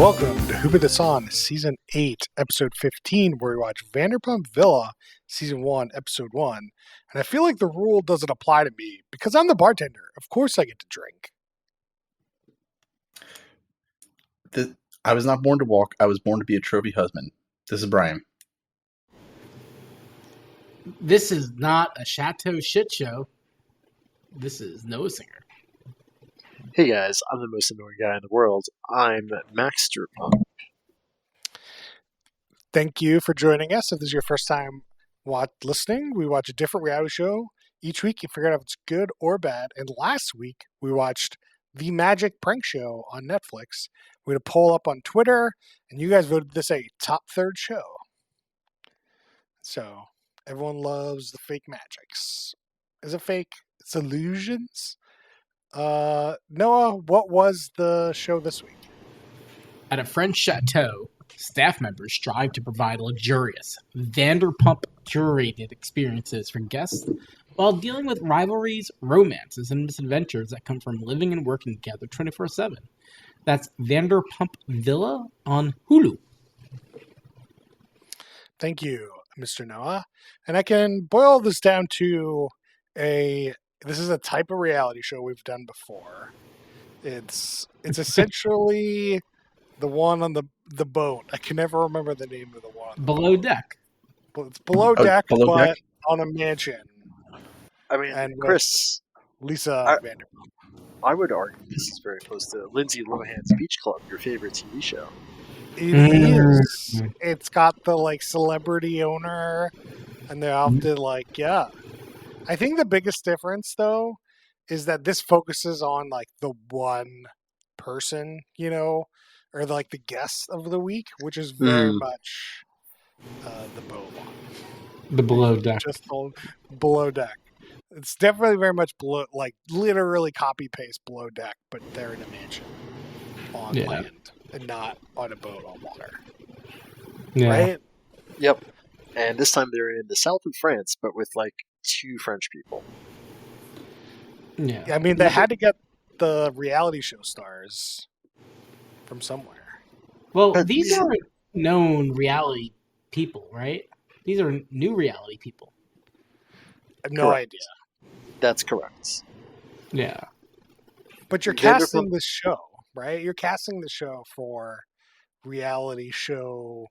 Welcome to Who Put This On, Season 8, Episode 15, where we watch Vanderpump Villa, Season 1, Episode 1. And I feel like the rule doesn't apply to me because I'm the bartender. Of course I get to drink. I was not born to walk. I was born to be a trophy husband. This is Brian. This is not a chateau shit show. This is Noah Singer. Hey guys, I'm the most annoying guy in the world. I'm Maxterpump. Thank you for joining us. If this is your first time listening, we watch a different reality show. Each week you figure out if it's good or bad. And last week we watched The Magic Prank Show on Netflix. We had a poll up on Twitter, and you guys voted this a top third show. So everyone loves the fake magics. Is it fake? It's illusions. Noah, what was the show this week? At a French chateau, staff members strive to provide luxurious, Vanderpump curated experiences for guests while dealing with rivalries, romances, and misadventures that come from living and working together 24/7. That's Vanderpump Villa on Hulu. Thank you, Mr. Noah. And I can boil this down to this is a type of reality show we've done before. It's essentially the one on the boat. I can never remember the name of the one. Below Deck. It's below deck, Below but Deck? on a mansion. I mean, And Chris, Lisa Vanderpump. I would argue this is very close to Lindsay Lohan's Beach Club, your favorite TV show. It is. It's got the celebrity owner, and they're often I think the biggest difference though is that this focuses on the one person, or the guest of the week, which is very much the boat one. The Below Deck. Just Below Deck. It's definitely very much literally copy paste Below Deck, but they're in a mansion on land and not on a boat on water. Yeah. Right? Yep. And this time they're in the south of France, but with two French people. Yeah. I mean, they had to get the reality show stars from somewhere. Well, these are known reality people, right? These are new reality people. I have no idea. That's correct. Yeah. But you're casting the show, right? You're casting the show for reality show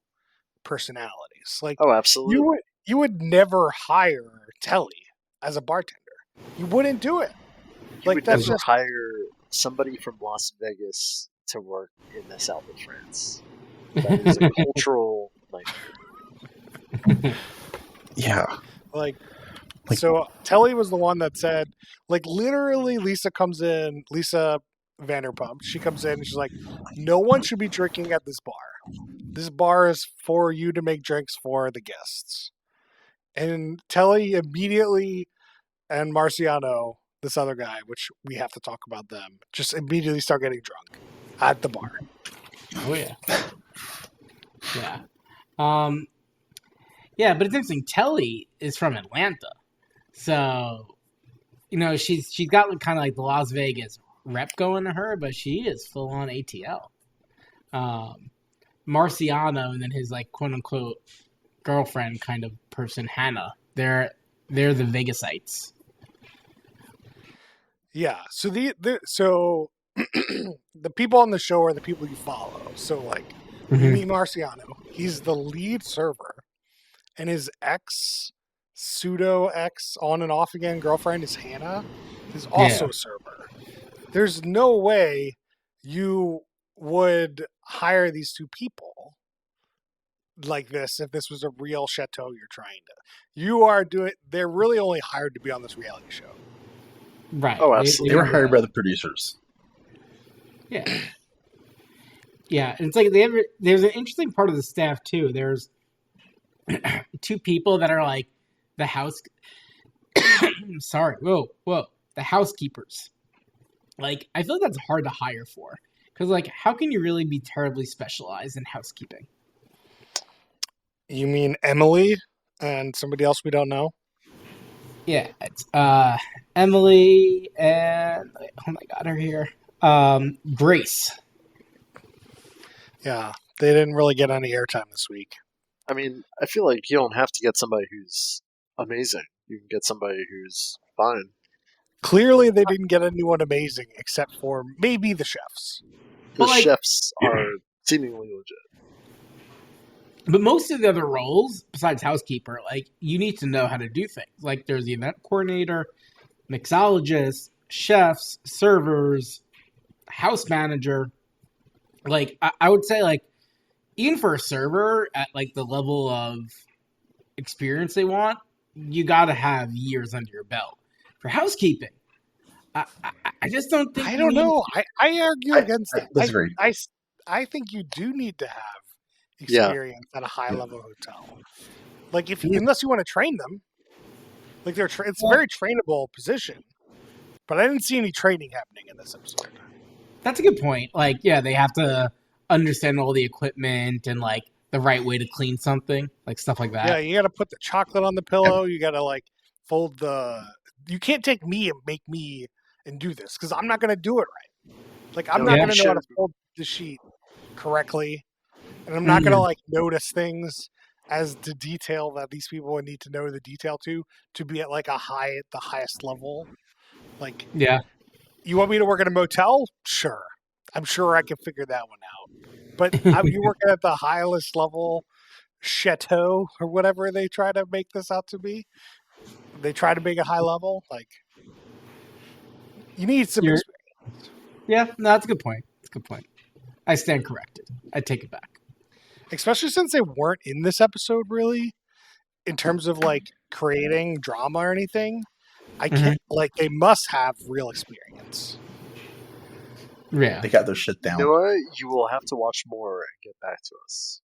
personalities. Oh, absolutely. You would never hire Telly as a bartender. You wouldn't do it. You would never hire somebody from Las Vegas to work in the south of France. That is a cultural nightmare. Yeah. So Telly was the one that said, literally Lisa Vanderpump, she comes in and she's like, no one should be drinking at this bar. This bar is for you to make drinks for the guests. And Telly immediately, and Marciano, this other guy, which we have to talk about them, just immediately start getting drunk at the bar. Oh, yeah. Yeah. Yeah, but it's interesting. Telly is from Atlanta. So, she's got kind of the Las Vegas rep going to her, but she is full on ATL. Marciano and then his quote unquote girlfriend kind of person, Hannah. They're the Vegasites. Yeah. So the people on the show are the people you follow. So you meet Marciano. He's the lead server, and his pseudo ex on and off again girlfriend is Hannah. Who's also a server. There's no way you would hire these two people like this if this was a real chateau you're trying to. They're really only hired to be on this reality show. Right. Oh, absolutely. They were hired by the producers. Yeah. Yeah, and it's there's an interesting part of the staff too. There's two people that are the house. Sorry, whoa, the housekeepers. I feel like that's hard to hire for because how can you really be terribly specialized in housekeeping? You mean Emily and somebody else we don't know? Yeah, it's Emily and oh my god, her here, Grace. Yeah, they didn't really get any airtime this week. I mean, I feel like you don't have to get somebody who's amazing. You can get somebody who's fine. Clearly, they didn't get anyone amazing except for maybe the chefs. The But, like- chefs are seemingly legit. But most of the other roles, besides housekeeper, like you need to know how to do things. Like there's the event coordinator, mixologist, chefs, servers, house manager. Like I would say, like even for a server at like the level of experience they want, you got to have years under your belt. For housekeeping, I just don't think. I don't know. I argue against that. disagree. I think you do need to have experience at a high level hotel. Like unless you want to train them, like it's a very trainable position. But I didn't see any training happening in this episode. That's a good point. Like, yeah, they have to understand all the equipment and like the right way to clean something, like stuff like that. Yeah, you got to put the chocolate on the pillow. You got to like fold the. You can't take me and make me and do this because I'm not going to do it right. Like I'm not going to know how to fold the sheet correctly, and I'm not going to like notice things as the detail that these people would need to know the detail to be at like the highest level. Like, yeah, you want me to work at a motel? Sure, I'm sure I can figure that one out. But you working at the highest level chateau or whatever they try to make this out to be. They try to make a high level. Like, you need some experience. Yeah, no, that's a good point. That's a good point. I stand corrected. I take it back. Especially since they weren't in this episode, really, in terms of, like, creating drama or anything. I can't, like, they must have real experience. Yeah. They got their shit down. You know what? You will have to watch more and get back to us.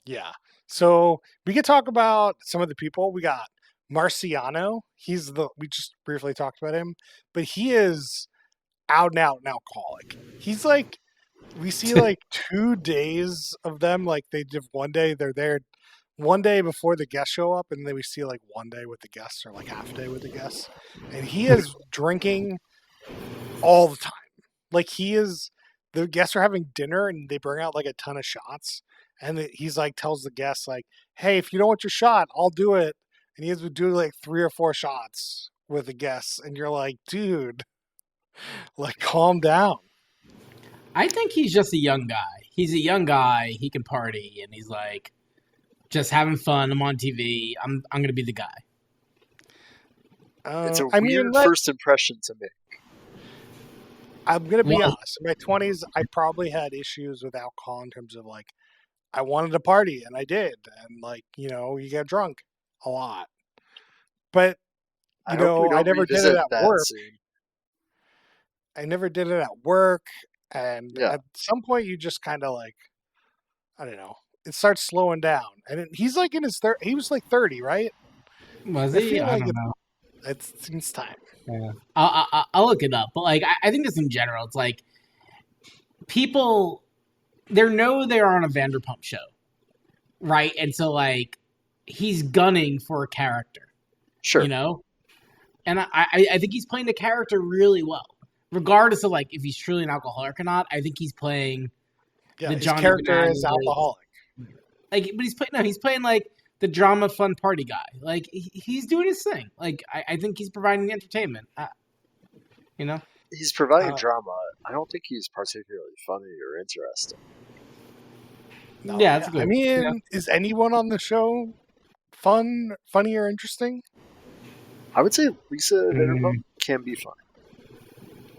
Yeah. So we could talk about some of the people. We got Marciano. We just briefly talked about him, but he is out and out an alcoholic. He's like, we see like 2 days of them. Like they did one day, they're there one day before the guests show up, and then we see like one day with the guests or like half a day with the guests. And he is drinking all the time. Like the guests are having dinner and they bring out like a ton of shots. And he's like, tells the guests like, hey, if you don't want your shot, I'll do it. And he has to do like 3 or 4 shots with the guests. And you're like, dude, like calm down. I think he's just a young guy. He's a young guy. He can party, and he's like just having fun. I'm on TV. I'm gonna be the guy. It's a weird first impression to make. I'm gonna be honest. In my 20s, I probably had issues with alcohol in terms of like I wanted to party, and I did, and like you get drunk a lot. But I never did it at work. I never did it at work. And at some point, you just kind of like, I don't know, it starts slowing down. And he's like in his he was like 30, right? Was he? I don't know. It's time. Yeah. I'll look it up. But like, I think just in general, it's like people, they're on a Vanderpump show, right? And so like, he's gunning for a character. Sure. And I think he's playing the character really well. Regardless of like if he's truly an alcoholic or not, I think he's playing the Johnny character is alcoholic. Like, but he's playing like the drama fun party guy. Like he's doing his thing. Like I think he's providing the entertainment. He's providing drama. I don't think he's particularly funny or interesting. No, yeah, that's good. I mean, is anyone on the show funny or interesting? I would say Lisa Vanderpump can be funny.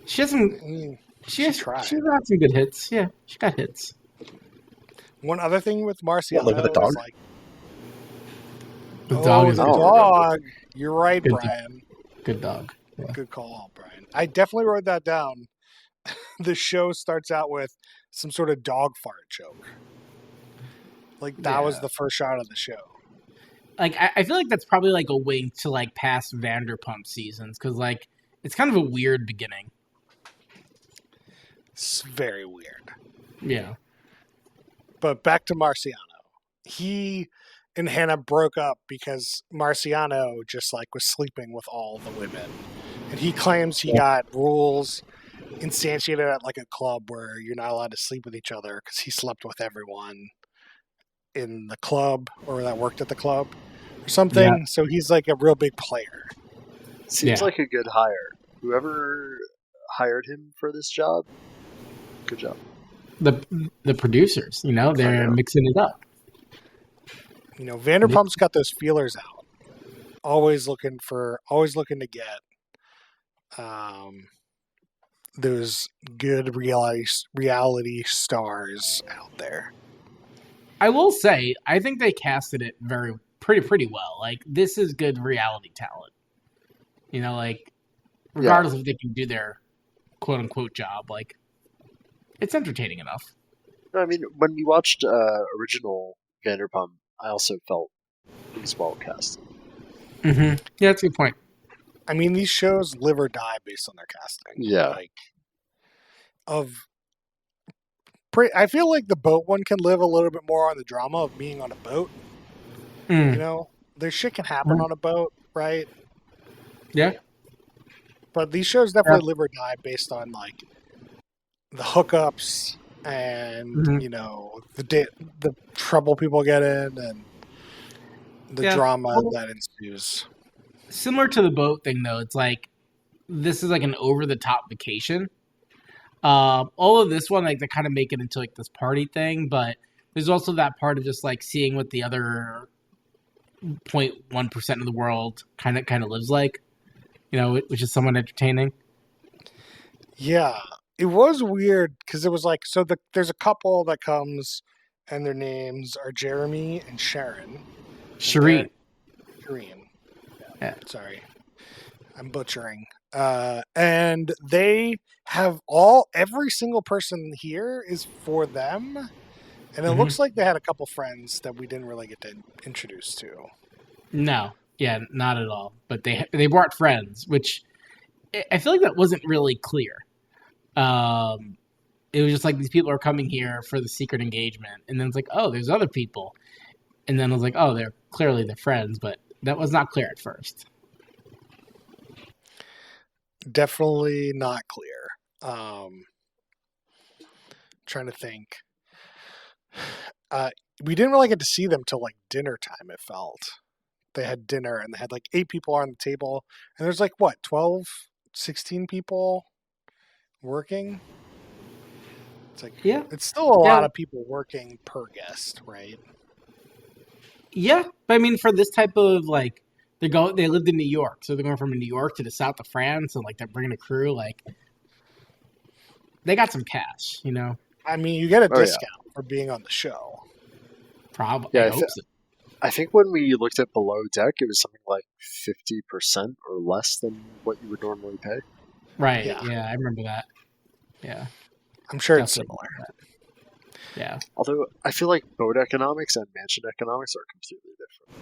She hasn't. She's got some good hits. Yeah, she got hits. One other thing with Marciano, look at the dog. Like, the dog is the dog. You're right, good Brian. Good dog. Yeah. Good call, Brian. I definitely wrote that down. The show starts out with some sort of dog fart joke. Like that was the first shot of the show. Like I feel like that's probably like a wink to like past Vanderpump seasons because like it's kind of a weird beginning. It's very weird. Yeah. But back to Marciano. He and Hannah broke up because Marciano just like was sleeping with all the women. And he claims he got rules instantiated at like a club where you're not allowed to sleep with each other because he slept with everyone in the club or that worked at the club or something. So he's like a real big player. Seems like a good hire. Whoever hired him for this job, good job. The producers, they're mixing it up. Vanderpump's got those feelers out. Always looking to get those good reality stars out there. I will say, I think they casted it pretty well. Like, this is good reality talent. Regardless if they can do their quote unquote job, like, it's entertaining enough. No, I mean, when we watched original Vanderpump, I also felt it was well cast. Mm-hmm. Yeah, that's a good point. I mean, these shows live or die based on their casting. Yeah. I feel like the boat one can live a little bit more on the drama of being on a boat. There's shit can happen on a boat, right? Yeah. But these shows definitely live or die based on like the hookups and the trouble people get in and the drama that ensues. Similar to the boat thing, though, it's like this is like an over-the-top vacation. All of this one, like, they kind of make it into like this party thing, but there's also that part of just like seeing what the other 0.1% of the world kind of lives like, which is somewhat entertaining. Yeah, it was weird because it was like there's a couple that comes and their names are Jeremy and Sharon. Shireen. Yeah. Sorry, I'm butchering. And they have every single person here is for them. And it looks like they had a couple friends that we didn't really get to introduce to. No. Yeah, not at all. But they brought friends, which I feel like that wasn't really clear. It was just like these people are coming here for the secret engagement. And then it's like, oh, there's other people. And then I was like, oh, they're clearly the friends. But that was not clear at first. Definitely not clear. Trying to think. We didn't really get to see them till like dinner time, it felt. They had dinner and they had like 8 people on the table. And there's like, 12, 16 people working? It's like, it's still a lot of people working per guest, right? Yeah. But I mean, for this type of like, they lived in New York. So they're going from New York to the south of France and like they're bringing a crew. Like, they got some cash, I mean, you get a discount for being on the show. Probably. Yeah, I hope so. I think when we looked at Below Deck, it was something like 50% or less than what you would normally pay. Right. Yeah, I remember that. Yeah. I'm sure it's similar. Yeah. Although I feel like boat economics and mansion economics are completely different.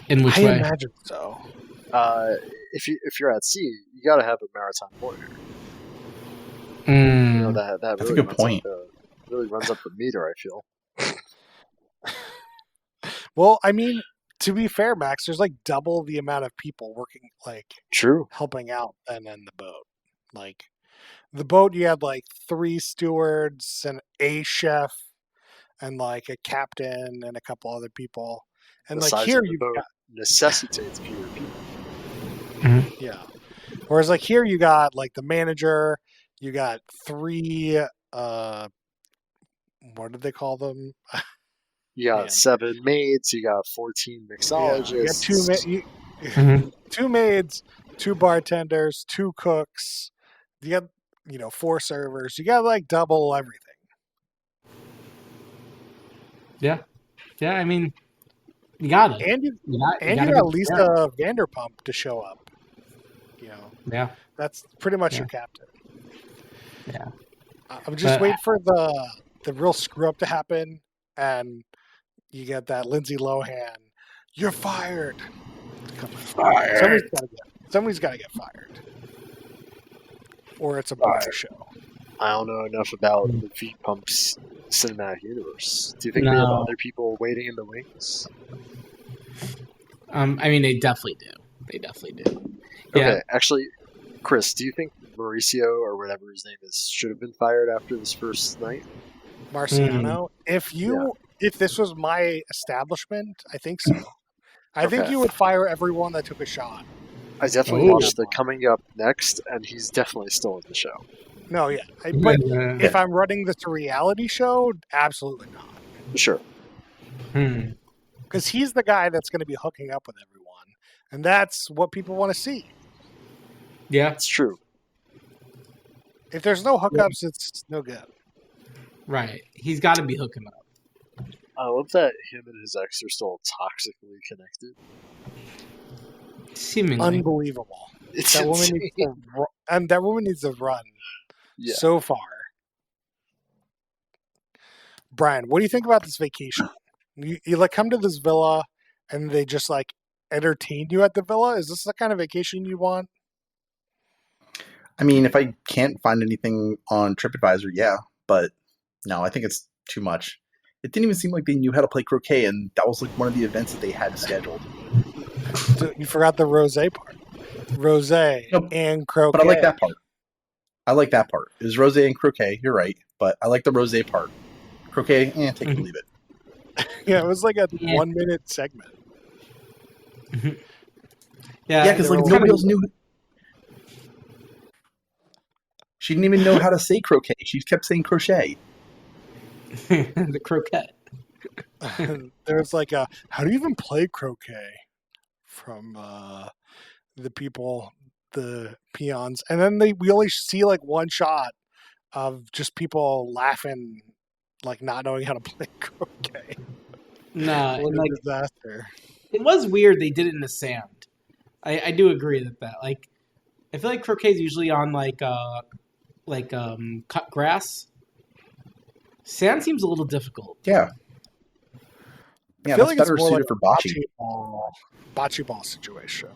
In which way? I way? imagine so. If you're at sea, you got to have a maritime lawyer. That That's really a good point. Really runs up the meter, I feel. Well, I mean, to be fair, Max, there's like double the amount of people working, like, true, helping out than in the boat. Like, the boat, you had like 3 stewards and a chef and like a captain and a couple other people. And the like size here, of the boat necessitates fewer people. Mm-hmm. Yeah. Whereas like here, you got like the manager, you got 3. What did they call them? You got 7 maids. You got 14 mixologists. You got 2 maids, 2 bartenders, 2 cooks. You got 4 servers. You got like double everything. Yeah. I mean, you got it. And you got Lisa Vanderpump to show up. Yeah. That's pretty much your captain. Yeah. I'm just waiting for the real screw up to happen, and you get that Lindsay Lohan, you're fired. Fired. Somebody's got to get fired, or it's a bar show. I don't know enough about the Vanderpump's cinematic universe. Do you think they have other people waiting in the wings? I mean, they definitely do. Okay, actually, Chris, do you think Mauricio or whatever his name is should have been fired after this first night. Marciano. If this was my establishment, I think so. I think you would fire everyone that took a shot. I definitely watched the Coming Up Next, and he's definitely still in the show. No, yeah. But if I'm running this a reality show, absolutely not. Sure. Because he's the guy that's going to be hooking up with everyone. And that's what people want to see. Yeah. It's true. If there's no hookups, it's no good. Right. He's got to be hooking up. I love that him and his ex are still toxically connected. Seemingly. Unbelievable. That woman needs to run so far. Brian, what do you think about this vacation? You like come to this villa and they just like entertain you at the villa? Is this the kind of vacation you want? I mean, if I can't find anything on TripAdvisor, yeah. But no, I think it's too much. It didn't even seem like they knew how to play croquet, and that was like one of the events that they had scheduled. You forgot the rosé part. Rosé and croquet. But I like that part. It was rosé and croquet, you're right. But I like the rosé part. Croquet, take it or leave it. Yeah, it was like a 1 minute segment. Yeah, because like nobody else knew. She didn't even know how to say croquet. She kept saying crochet. The croquet. There's like a, how do you even play croquet? From the people, the peons. And then we only see like one shot of just people laughing, like not knowing how to play croquet. No, what a like, disaster. It was weird they did it in the sand. I do agree that like I feel like croquet is usually on cut grass. Sand seems a little difficult. Yeah. Yeah, that's better suited like for bocce ball situation.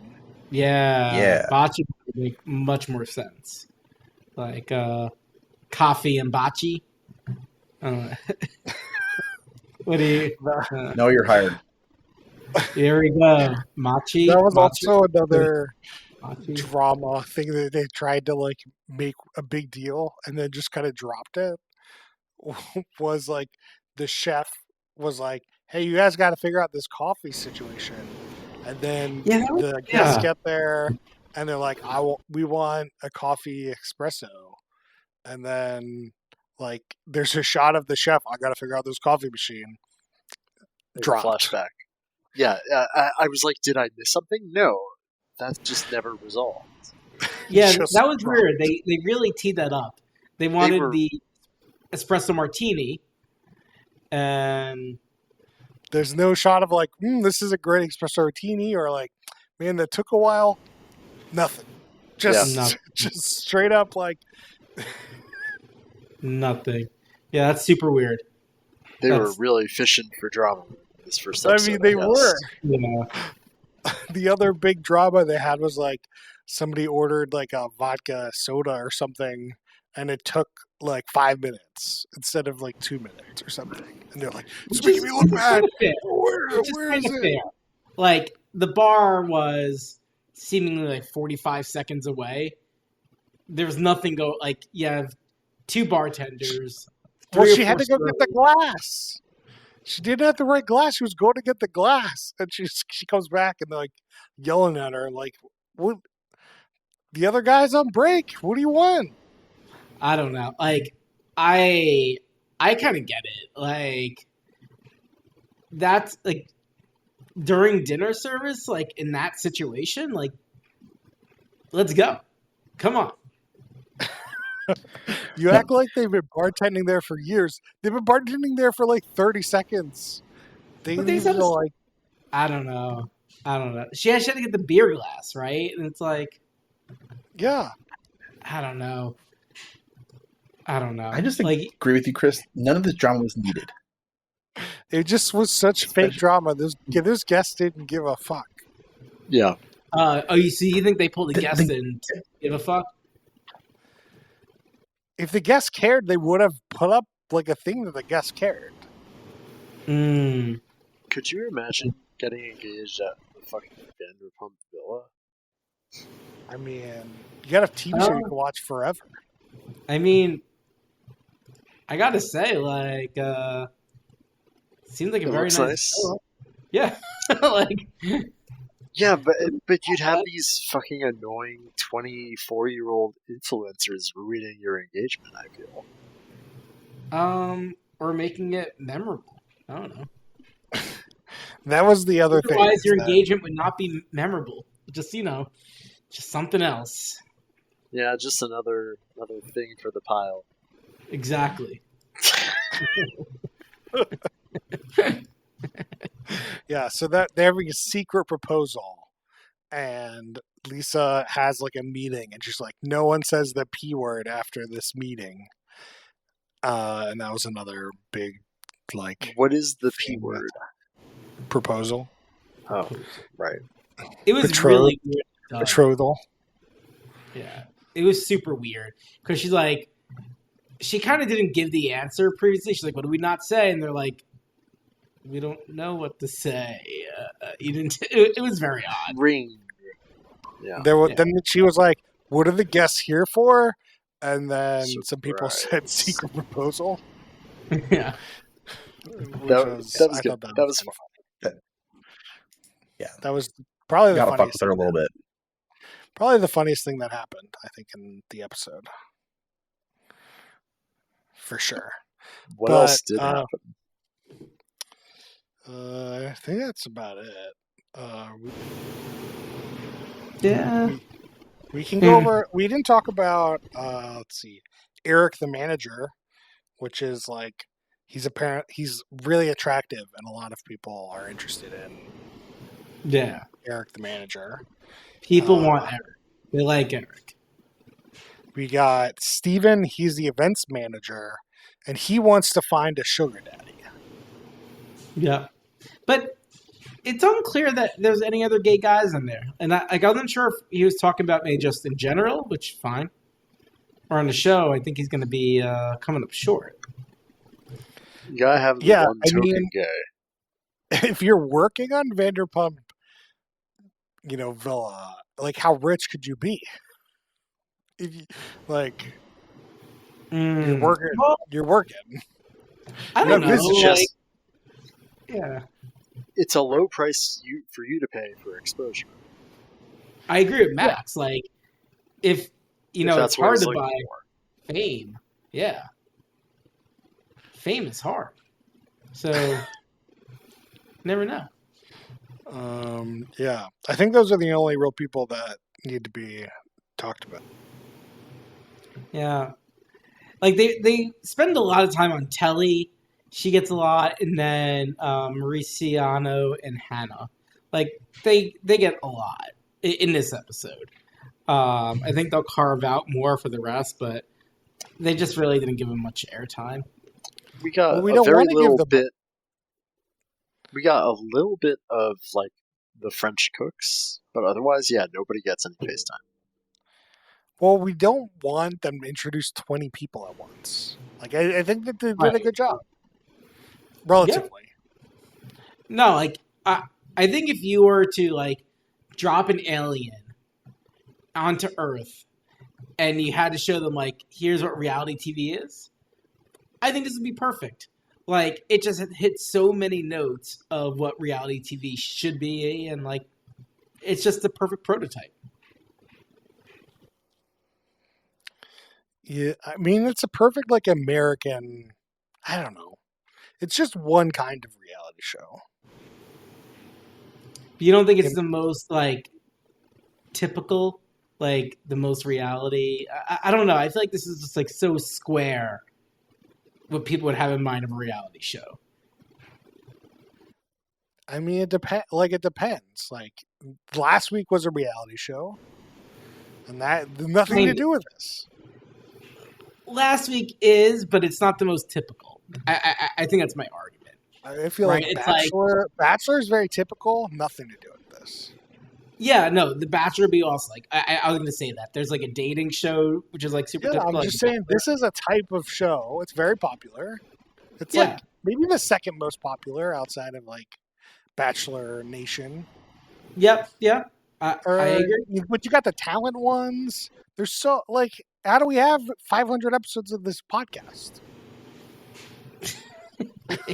Yeah. Bocce would make much more sense. Like coffee and bocce. What do you? No, you're hired. There we go. Machi. That was also another drama thing that they tried to like make a big deal and then just kind of dropped it. Was like the chef was like, "Hey, you guys got to figure out this coffee situation," and then the guests get there and they're like, we want a coffee espresso," and then like there's a shot of the chef. I got to figure out this coffee machine. Dropped. Flashback. Yeah, I was like, did I miss something? No, that's just never resolved. Yeah, that was weird. They really teed that up. They wanted the espresso martini, and there's no shot of like, this is a great espresso martini, or like, man, that took a while. Nothing. Just straight up like nothing. Yeah, that's super weird. They were really fishing for drama this first episode. I mean, they were. Yeah. The other big drama they had was like somebody ordered like a vodka soda or something, and it took like 5 minutes instead of like 2 minutes or something. And they're like, "It's making me look bad." Where is it? Fair. Like the bar was seemingly like 45 seconds away. There was nothing like you have 2 bartenders. Well, she had to go get the glass. She didn't have the right glass. She was going to get the glass, and she comes back and they're like yelling at her, like, "What? The other guy's on break. What do you want?" I don't know. Like, I kind of get it. Like, that's like during dinner service, like in that situation, like, let's go. Come on. You act like they've been bartending there for years. They've been bartending there for like 30 seconds. They need to like. I don't know. She had to get the beer glass, right? And it's like, yeah. I don't know. I just agree with you, Chris. None of this drama was needed. It just was such fake drama. Those guests didn't give a fuck. Yeah. You think they pulled the guest in to give a fuck? If the guests cared, they would have put up like a thing that the guests cared. Could you imagine getting engaged at the fucking Vanderpump villa? I mean, you got a TV show you can watch forever. I mean, I gotta say, like, seems like a It very looks nice nice. show. Yeah, like, Yeah, but you'd have these fucking annoying 24-year-old influencers ruining your engagement, I feel. or making it memorable. I don't know. That was the other thing. Otherwise, your that- engagement would not be memorable. Just just something else. Yeah, just another thing for the pile. Exactly. Yeah, so that they're having a secret proposal, and Lisa has like a meeting, and she's like, "No one says the P word after this meeting," and that was another big like What is the P thing word? proposal, Oh, right. It was Betrothal. really weird. betrothal. Yeah, it was super weird because she's like, she kind of didn't give the answer previously. She's like, "What do we not say?" And they're like, "We don't know what to say." You didn't. It was very odd. Ring. Yeah. Then she was like, "What are the guests here for?" And then some people said Surprise. secret proposal. Yeah. Which That was was I good. thought that, That was was kinda fun. funny. Yeah. That was probably the Gotta fuck funniest with her a little bit. Probably the funniest thing that happened, I think, in the episode. For sure. What else did happen? I think that's about it. Yeah. We can go over. We didn't talk about. Let's see, Eric the manager, which is like he's really attractive, and a lot of people are interested in Yeah. Eric the manager. People want Eric. They like Eric. We got Steven, he's the events manager, and he wants to find a sugar daddy. Yeah. But it's unclear that there's any other gay guys in there. And I wasn't sure if he was talking about me just in general, which fine. Or on the show, I think he's going to be coming up short. You gotta have the one token gay. If you're working on Vanderpump, Villa, like how rich could you be? If you you're working, you're working. I don't know. It's just yeah, it's a low price for you to pay for exposure. I agree with Max. Yeah. Like, if it's hard to buy fame. Yeah, fame is hard. So, never know. Yeah, I think those are the only real people that need to be talked about. Yeah, like they spend a lot of time on Telly. She gets a lot, and then Mauriciano and Hannah, like they get a lot in this episode. I think they'll carve out more for the rest, but they just really didn't give them much airtime. We got a very little bit. We got a little bit of like the French cooks, but otherwise, yeah, nobody gets any FaceTime. Well, we don't want them to introduce 20 people at once. Like, I think that they did a good job. Relatively. Yeah. No, like, I think if you were to, like, drop an alien onto Earth and you had to show them, like, here's what reality TV is, I think this would be perfect. Like, it just hits so many notes of what reality TV should be, and, like, it's just the perfect prototype. Yeah, I mean, it's a perfect, like, American, I don't know. It's just one kind of reality show. You don't think it's the most, like, typical, like, the most reality? I don't know. I feel like this is just, like, so square what people would have in mind of a reality show. I mean, it depends. Like, last week was a reality show, and that nothing to do with this. Last week is, but it's not the most typical. I think that's my argument. I feel like Bachelor is very typical. Nothing to do with this. Yeah, no, The Bachelor would be also like I was going to say that there's like a dating show which is like super typical. I'm just saying this is a type of show. It's very popular. It's like maybe the second most popular outside of like Bachelor Nation. Yep. I Or agree. but you got the talent ones. There's so like, how do we have 500 episodes of this podcast? Like,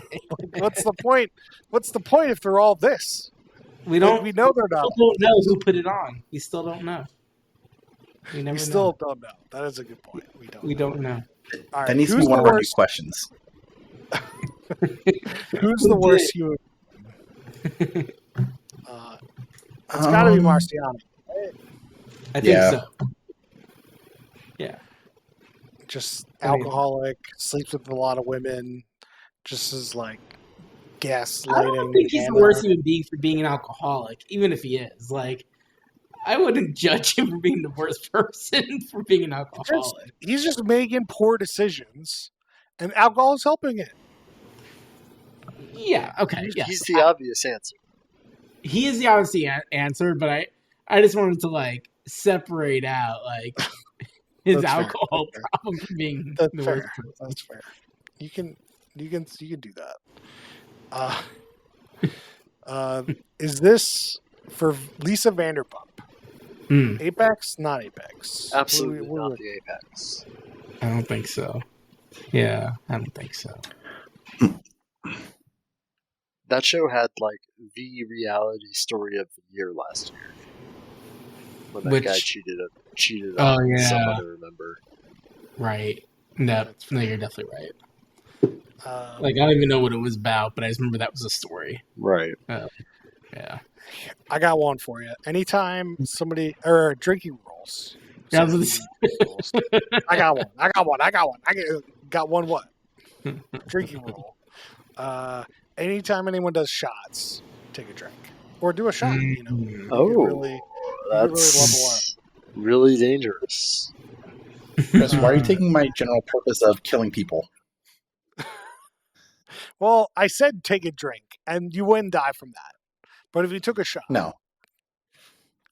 what's the point? What's the point if they're all this? We Like, don't. we know they're We not. still don't know who put it on. We still don't know. We never We still know. don't know. That is a good point. We don't know. All right, That needs to be who's one the of our new worst? questions. Who's Who the worst did? human? It's got to be Marciano. I think Yeah. so. Yeah. Just I mean- alcoholic, sleeps with a lot of women, just is like gaslighting. I don't think he's the Hannah. worst human being for being an alcoholic, even if he is. Like, I wouldn't judge him for being the worst person for being an alcoholic. He's just making poor decisions, and alcohol is helping it. Yeah, okay, yes. He's the obvious answer. He is the obvious answer, but I just wanted to, like, separate out, like, his That's fair. alcohol That's fair. problem from being That's the fair. worst person. That's fair. You can do that. Is this for Lisa Vanderpump? Apex, not Apex. Absolutely What not the Apex. I don't think so. Yeah, I don't think so. That show had like the reality story of the year last year. When that guy cheated on some other member. Right. No, you're definitely right. Like, I don't even know what it was about, but I just remember that was a story. Right. Yeah. I got one for you. Anytime somebody or drinking rules. Yeah, I got one. I got one. What? Drinking rule. Anytime anyone does shots, take a drink or do a shot. You know. You could That's really dangerous. Chris, why are you taking my general purpose of killing people? Well, I said take a drink, and you wouldn't die from that. But if you took a shot, No.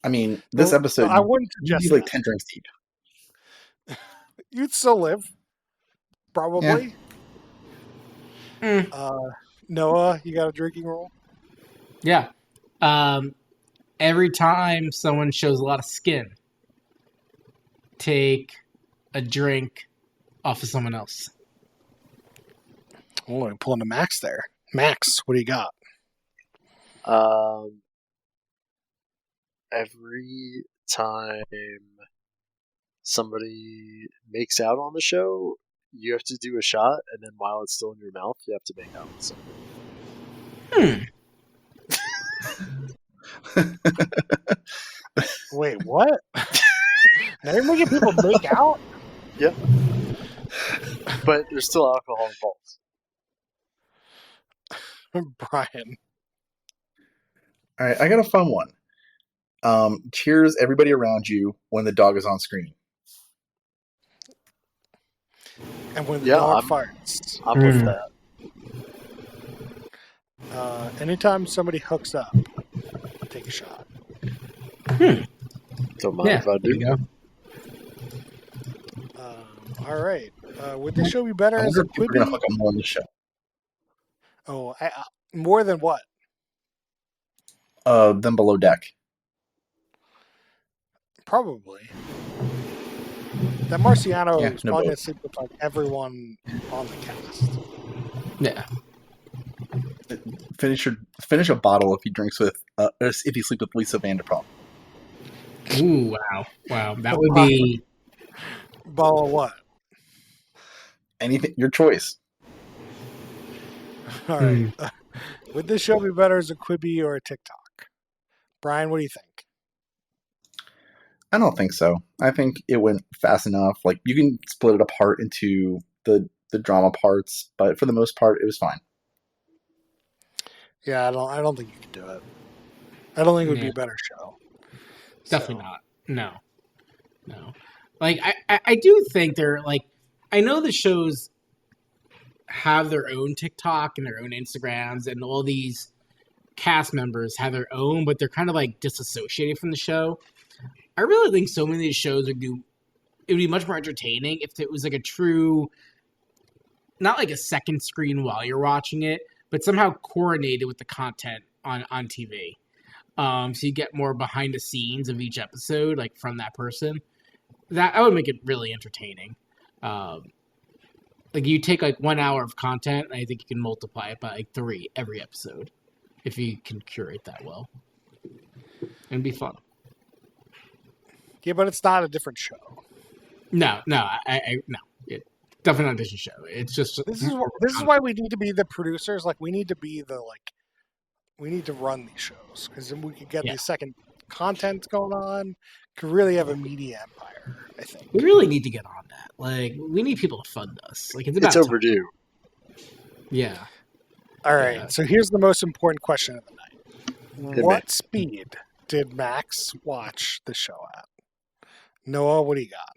I mean, this episode, I wouldn't you'd suggest be like that. 10 drinks deep. You'd still live, probably. Noah, you got a drinking rule? Yeah. Every time someone shows a lot of skin, take a drink off of someone else. Oh, I'm pulling a Max there. Max, what do you got? Every time somebody makes out on the show, you have to do a shot, and then while it's still in your mouth, you have to make out with someone. Wait, what? Now you're making people make out? Yeah. But there's still alcohol involved. Brian. All right, I got a fun one. Cheers everybody around you when the dog is on screen. And when the dog farts. I'm with that. Anytime somebody hooks up, take a shot. Don't mind if I do. All right. Would this show be better I as wonder a if people are Quibi? going to hook up more on the show. Oh, more than what? Than Below Deck. Probably. That Marciano is no probably boat. going to sleep with like everyone on the cast. Yeah. Finish a bottle if he drinks with if he sleeps with Lisa Vanderpump. Ooh, wow. That would be Bottle of what? Anything, your choice. All right. Would this show be better as a Quibi or a TikTok? Brian, what do you think? I don't think so. I think it went fast enough. Like, you can split it apart into the drama parts, but for the most part, it was fine. Yeah, I don't think you could do it. I don't think it would be a better show. definitely not. No. Like I do think they're like, I know the shows have their own TikTok and their own Instagrams, and all these cast members have their own, but they're kind of like disassociated from the show. I really think so many of these shows it would be much more entertaining if it was like a true, not like a second screen while you're watching it, but somehow coordinated with the content on TV. so you get more behind the scenes of each episode, like from that person. That would make it really entertaining. Like you take like 1 hour of content, and I think you can multiply it by like 3 every episode if you can curate that well. It'd be fun. Yeah, but it's not a different show. No, no, it definitely not a Disney show. It's just This is why we need to be the producers. Like we need to be the we need to run these shows because then we could get the second content going on. Could really have a media empire. I think we really need to get on that. Like we need people to fund us. Like it's overdue. Yeah. All right. So here's the most important question of the night: what speed did Max watch the show at? Noah, what do you got?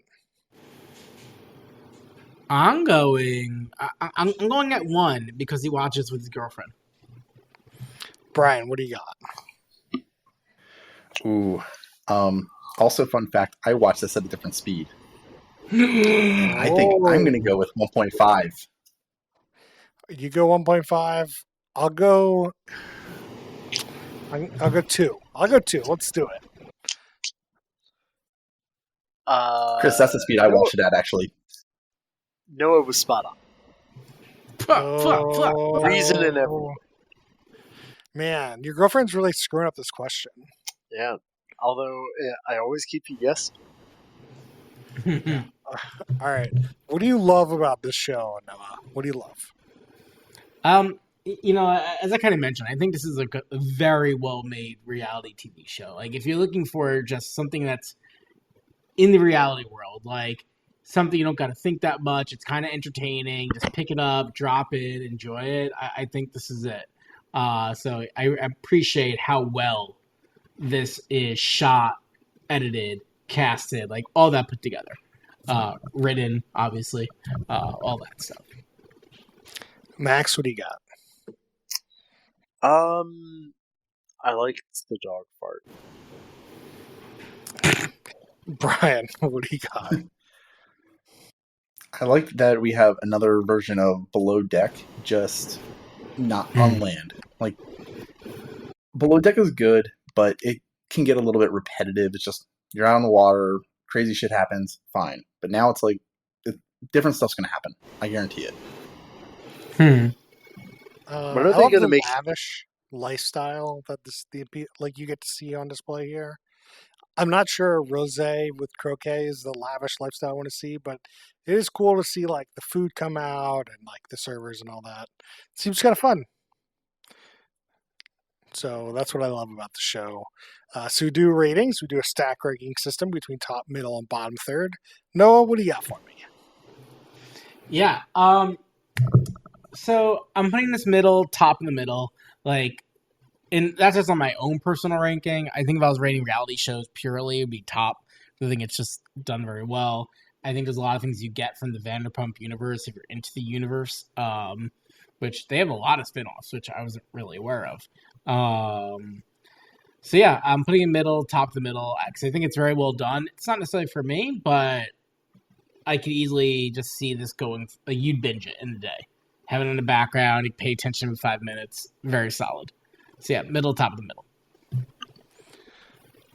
I'm going at 1 because he watches with his girlfriend. Brian, what do you got? Ooh. Also, fun fact, I watched this at a different speed. I think I'm going to go with 1.5. You go 1.5. I'll go 2. I'll go 2. Let's do it. Chris, that's the speed I watched it at, actually. Noah was spot on. Fuck. Reason and everything. Man, your girlfriend's really screwing up this question. Yeah. Although I always keep you guessing. All right. What do you love about this show, Noah? What do you love? As I kind of mentioned, I think this is like a very well-made reality TV show. Like, if you're looking for just something that's in the reality world, like something you don't got to think that much, it's kind of entertaining, just pick it up, drop it, enjoy it. I think this is it. So I appreciate how well this is shot, edited, casted, like all that put together. Written, obviously, all that stuff. Max, what do you got? I liked the dog part. Brian, what do you got? I like that we have another version of Below Deck, just not on land. Like, Below Deck is good, but it can get a little bit repetitive. It's just, you're out on the water, crazy shit happens, fine. But now it's like, different stuff's going to happen. I guarantee it. What are they going to make? Lavish lifestyle that you get to see on display here. I'm not sure rosé with croquet is the lavish lifestyle I want to see, but it is cool to see like the food come out and like the servers and all that. It seems kind of fun. So that's what I love about the show. So we do ratings. We do a stack ranking system between top, middle, and bottom third. Noah, what do you got for me? Yeah. So I'm putting this top in the middle. Like, and that's just on my own personal ranking. I think if I was rating reality shows purely, it would be top. I think it's just done very well. I think there's a lot of things you get from the Vanderpump universe if you're into the universe, which they have a lot of spinoffs, which I wasn't really aware of. So yeah, I'm putting it top of the middle, because I think it's very well done. It's not necessarily for me, but I could easily just see this going. Like, you'd binge it in the day, have it in the background, you pay attention for 5 minutes. Very solid. So yeah, top of the middle.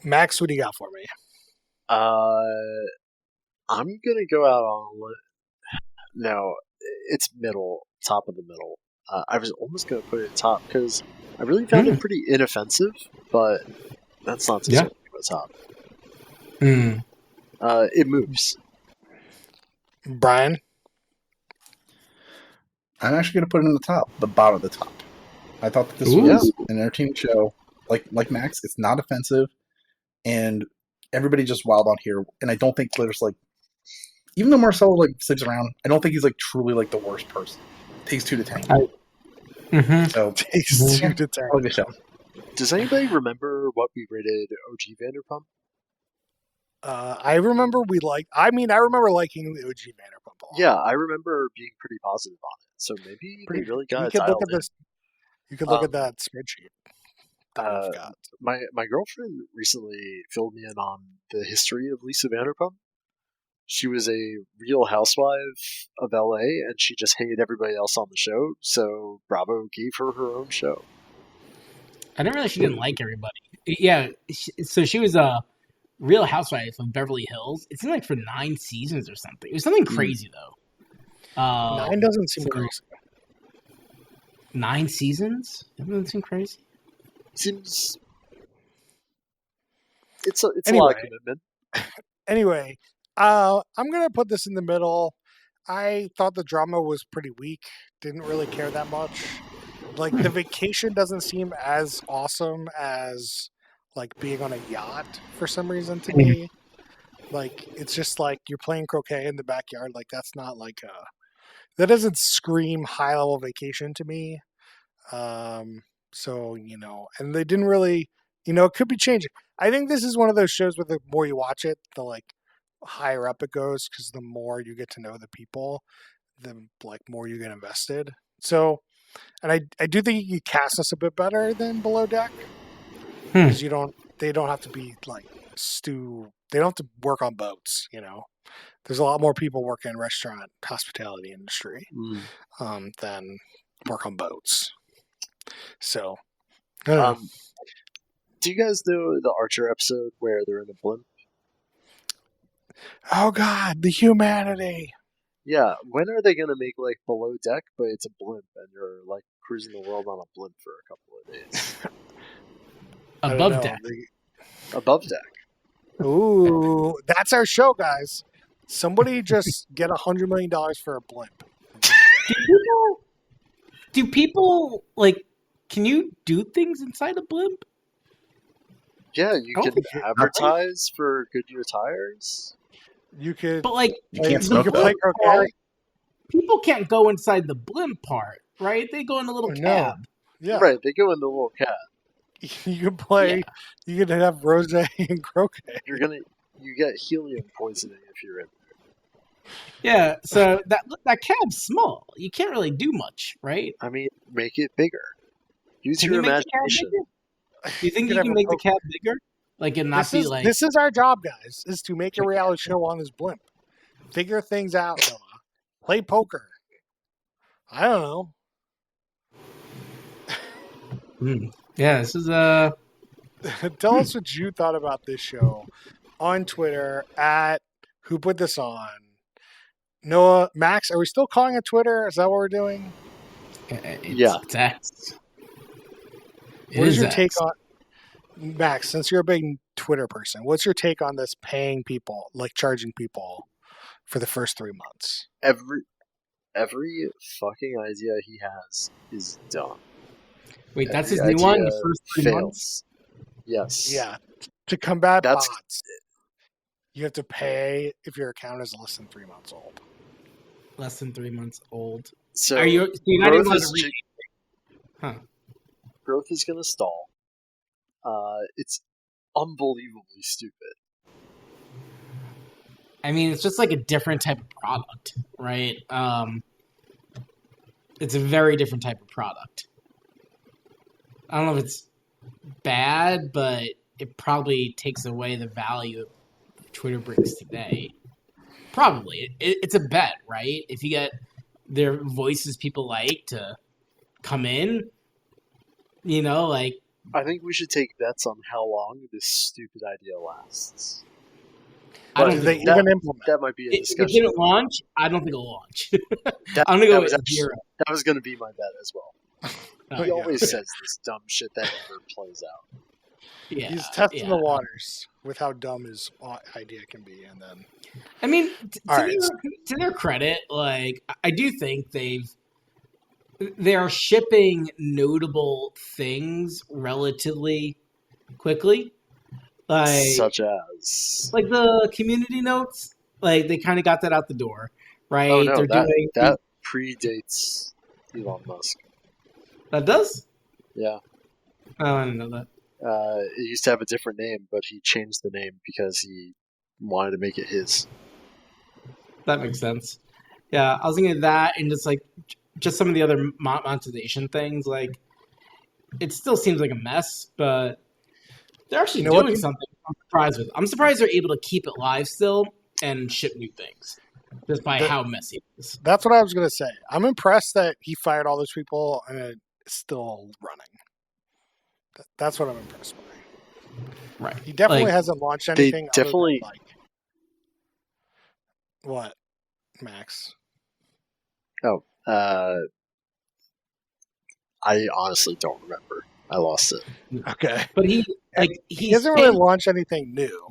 Max, what do you got for me? I'm gonna go out on. No, it's top of the middle. I was almost gonna put it top because I really found it pretty inoffensive, but that's not to say what's top. It moves. Brian? I'm actually going to put it in the bottom of the top. I thought that this was an entertaining show. Like Max, it's not offensive, and everybody just wild on here. And I don't think there's like, even though Marcelo like sticks around, I don't think he's like truly like the worst person. Takes 2 to tango. So takes 2 to tango. I like the show. Does anybody remember what we rated OG Vanderpump? I remember I remember liking the OG Vanderpump a lot. Yeah, I remember being pretty positive on it. So maybe they really got it dialed in. You could look at that spreadsheet. My girlfriend recently filled me in on the history of Lisa Vanderpump. She was a real housewife of LA, and she just hated everybody else on the show, so Bravo gave her her own show. I didn't realize she didn't like everybody. Yeah, so she was a Real Housewife of Beverly Hills. It seemed like for 9 seasons or something. It was something crazy though. 9 doesn't seem so- crazy. 9 seasons? Doesn't that seem crazy? Seems it's a Anyway. lot of commitment. Anyway, I'm gonna put this in the middle. I thought the drama was pretty weak. Didn't really care that much. Like the vacation doesn't seem as awesome as like being on a yacht for some reason to me. Like it's just like you're playing croquet in the backyard. Like that's not like that doesn't scream high level vacation to me. So and they didn't really, it could be changing. I think this is one of those shows where the more you watch it, the like higher up it goes because the more you get to know the people, the like more you get invested. So, and I do think you cast this a bit better than Below Deck because they don't have to be like they don't have to work on boats. There's a lot more people working in restaurant hospitality industry than work on boats. So, I don't know. Do you guys know the Archer episode where they're in a blimp? Oh God, the humanity. Yeah, when are they gonna make like Below Deck, but it's a blimp and you're like cruising the world on a blimp for a couple of days? I don't Above know. Deck. Above Deck. Ooh, that's our show, guys. Somebody just get $100 million for a blimp. Do people like? Can you do things inside a blimp? Yeah, you I don't can think advertise for Goodyear tires. You could, But like, You can't you smoke could though. play croquet. people can't go inside the blimp part, right? They go in the little No. cab. Yeah, Right, they go in the little cat. you could play. Yeah. You could have rosé and croquet. You get helium poisoning if you're in. Yeah, so that cab's small. You can't really do much, right? I mean, make it bigger. Use Can your you make the cab imagination. bigger? Do you think could you have can a make the pro- cab bigger? Like and not be like This is our job, guys. Is to make a reality show on this blimp. Figure things out, Noah. Play poker. I don't know. Yeah, this is Tell us what you thought about this show on Twitter at Who Put This On. Noah, Max, are we still calling it Twitter? Is that what we're doing? Yeah. It's X. It What is is your X. take on Max? Since you're a big Twitter person, what's your take on this paying people, like charging people for the first 3 months? Every fucking idea he has is dumb. Wait, that's his Every new one. idea The first 3 months. fails. Yes. Yeah, to combat That's- bots, you have to pay if your account is less than 3 months old. Less than 3 months old. So Are you? So you're not even growth allowed is to read. Huh? growth is going to stall. It's unbelievably stupid. I mean, it's just like a different type of product, right? It's a very different type of product. I don't know if it's bad, but it probably takes away the value of Twitter brings today. Probably. It's a bet, right? If you get their voices people like to come in, like... I think we should take bets on how long this stupid idea lasts. I don't Do they think even implement? That might be a it discussion. didn't launch. I don't think it'll launch. That, I'm going to go that with was actually- 0. That was going to be my bet as well. Oh, He yeah. always says this dumb shit that never plays out. Yeah, He's testing yeah. the waters with how dumb his idea can be, and then I mean, All right. to their credit, like I do think they are shipping notable things relatively quickly, Such as like the community notes. Like they kind of got that out the door, right? oh no, They're doing that predates Elon Musk. that does. Yeah, Oh, I didn't know that. it used to have a different name, but he changed the name because he wanted to make it his. That makes sense. Yeah, I was thinking of that and just some of the other monetization things. Like, it still seems like a mess, but they're actually You know what? doing something I'm surprised with. I'm surprised they're able to keep it live still and ship new things just by how messy it is. that's what I was gonna say. I'm impressed that he fired all those people and it's still running. That's what I'm impressed by. Right. He definitely Like, hasn't launched They anything definitely. other than what, Max? Oh, I honestly don't remember. I lost it. Okay. but he He hasn't really launched anything new.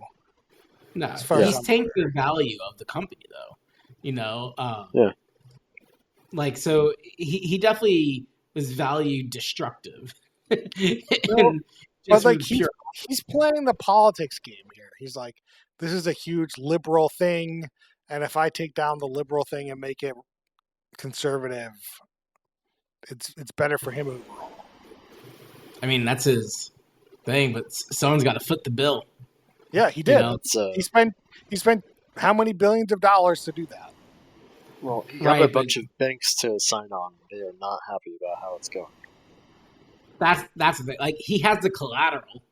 no, as far as he's I'm tanked aware. the value of the company though. You know, Yeah. like so he definitely was value destructive. No, And but just from like the pure he's playing the politics game here. He's like, this is a huge liberal thing, and if I take down the liberal thing and make it conservative, it's better for him overall. I mean, that's his thing, but someone's got to foot the bill. Yeah, he You did. know, He spent how many billions of dollars to do that? Well, he got Right, a but- bunch of banks to sign on. They are not happy about how it's going. that's the thing. Like he has the collateral,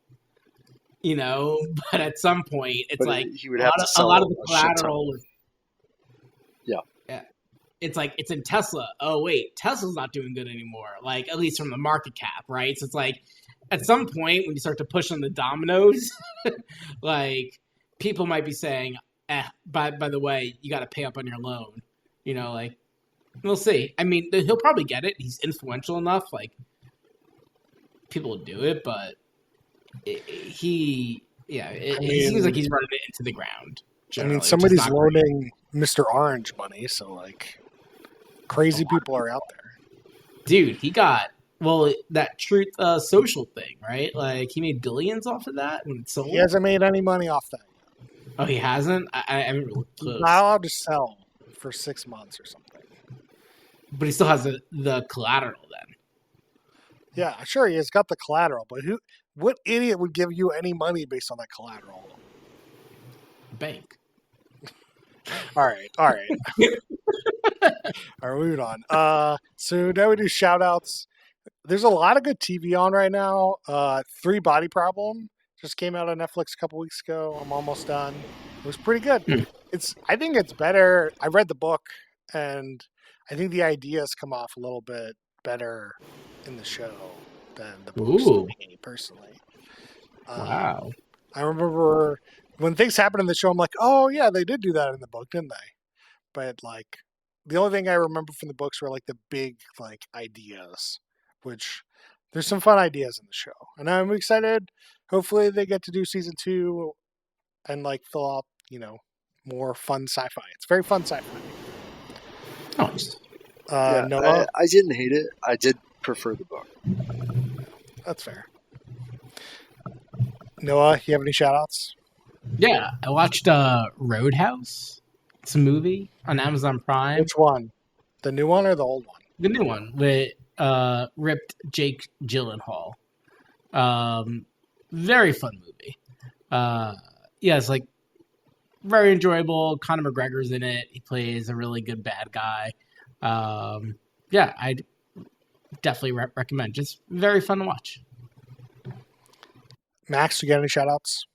you know, but at some point it's But like he would have to a sell lot of the a shit ton. collateral. Yeah. Yeah. It's like it's in Tesla. Oh wait, Tesla's not doing good anymore. Like at least from the market cap, right? So it's like at some point when you start to push on the dominoes, like people might be saying, by the way, you got to pay up on your loan. You know, like we'll see. I mean, he'll probably get it. He's influential enough. Like people will do it, but he seems like he's running it into the ground. I mean, somebody's loaning Mr. Orange money, so like crazy people are out there. Dude, he got that Truth Social thing, right? Like he made billions off of that when it sold. He hasn't made any money off that yet. Oh, he hasn't. I haven't really looked close. He's not allowed to sell for 6 months or something. But he still has the collateral then. Yeah, sure, he has got the collateral, but what idiot would give you any money based on that collateral? Bank. All right. All right, moving on. So now we do shout outs. There's a lot of good TV on right now. Three Body Problem just came out on Netflix a couple weeks ago. I'm almost done. It was pretty good. I think it's better. I read the book, and I think the ideas come off a little bit better in the show than the books to me, personally. Wow. I remember when things happen in the show, I'm like, oh yeah, they did do that in the book, didn't they? But like, the only thing I remember from the books were like the big like ideas, which there's some fun ideas in the show, and I'm excited. Hopefully, they get to do season 2 and like fill out, more fun sci-fi. It's very fun sci-fi. Nice. Noah, I didn't hate it. I did prefer the book. that's fair. Noah, you have any shout outs? Yeah, I watched Roadhouse. It's a movie on Amazon Prime. Which one? The new one or the old one? The new one with ripped Jake Gyllenhaal. Very fun movie. It's like very enjoyable. Conor McGregor's in it. He plays a really good bad guy. I'd definitely recommend. Just very fun to watch. Max, you got any shout outs?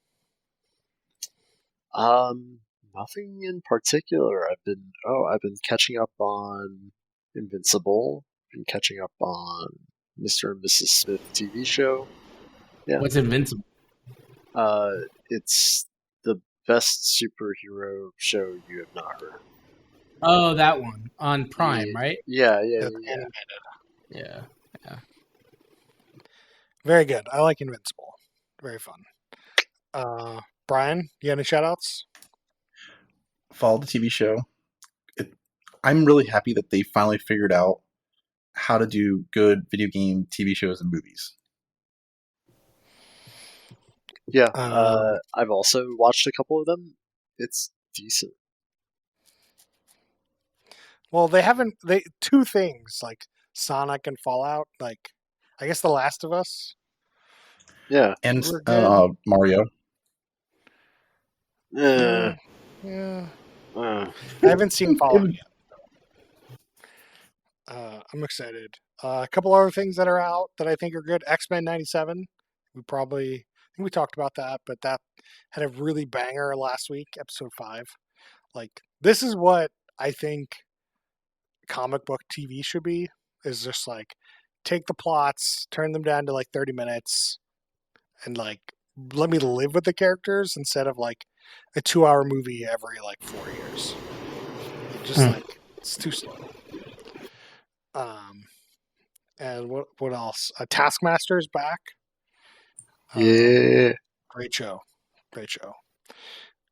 Nothing in particular. I've been catching up on Invincible. Been catching up on Mr. and Mrs. Smith TV show. Yeah. What's Invincible? It's the best superhero show you have not heard. Oh, that one on Prime, right? Yeah. Yeah. Very good. I like Invincible. Very fun. Brian, you got any shout outs? Follow the TV show. I'm really happy that they finally figured out how to do good video game TV shows and movies. Yeah, I've also watched a couple of them. It's decent. Well, two things like Sonic and Fallout, like I guess The Last of Us. Yeah. And We're good. Mario. Yeah. I haven't seen Fallout yet. I'm excited. A couple other things that are out that I think are good. X-Men 97. I think we talked about that, but that had a really banger last week, episode 5. Like, this is what I think comic book TV should be, is just like take the plots, turn them down to like 30 minutes, and like let me live with the characters instead of like a 2-hour movie every like 4 years. Just like it's too slow. And what else? Taskmaster is back. Yeah. Great show.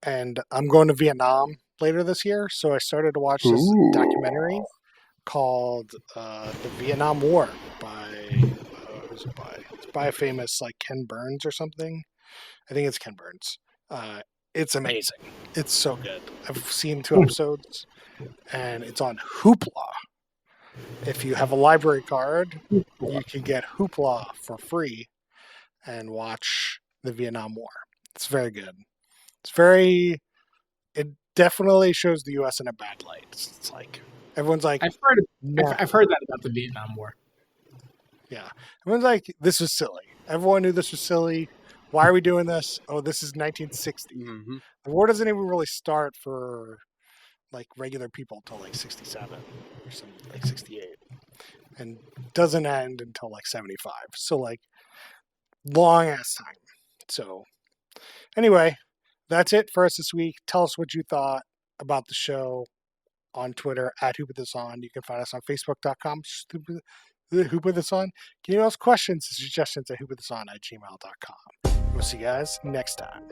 And I'm going to Vietnam later this year, so I started to watch this documentary called "The Vietnam War" by who's it by? It's by a famous like Ken Burns or something. I think it's Ken Burns. It's amazing. It's so good. I've seen 2 episodes, and it's on Hoopla. If you have a library card, you can get Hoopla for free and watch the Vietnam War. It's very good. It definitely shows the U.S. in a bad light. It's like everyone's like, I've heard that about the Vietnam War. Yeah, everyone's like, this was silly. Everyone knew this was silly. Why are we doing this? Oh, this is 1960. Mm-hmm. The war doesn't even really start for like regular people until like 67 or something, like 68, and doesn't end until like 75. So like long ass time. So anyway, that's it for us this week. Tell us what you thought about the show on Twitter at whoputthison. You can find us on Facebook.com. Who Put This On? Can you email us questions and suggestions at whoputthison@gmail.com. We'll see you guys next time.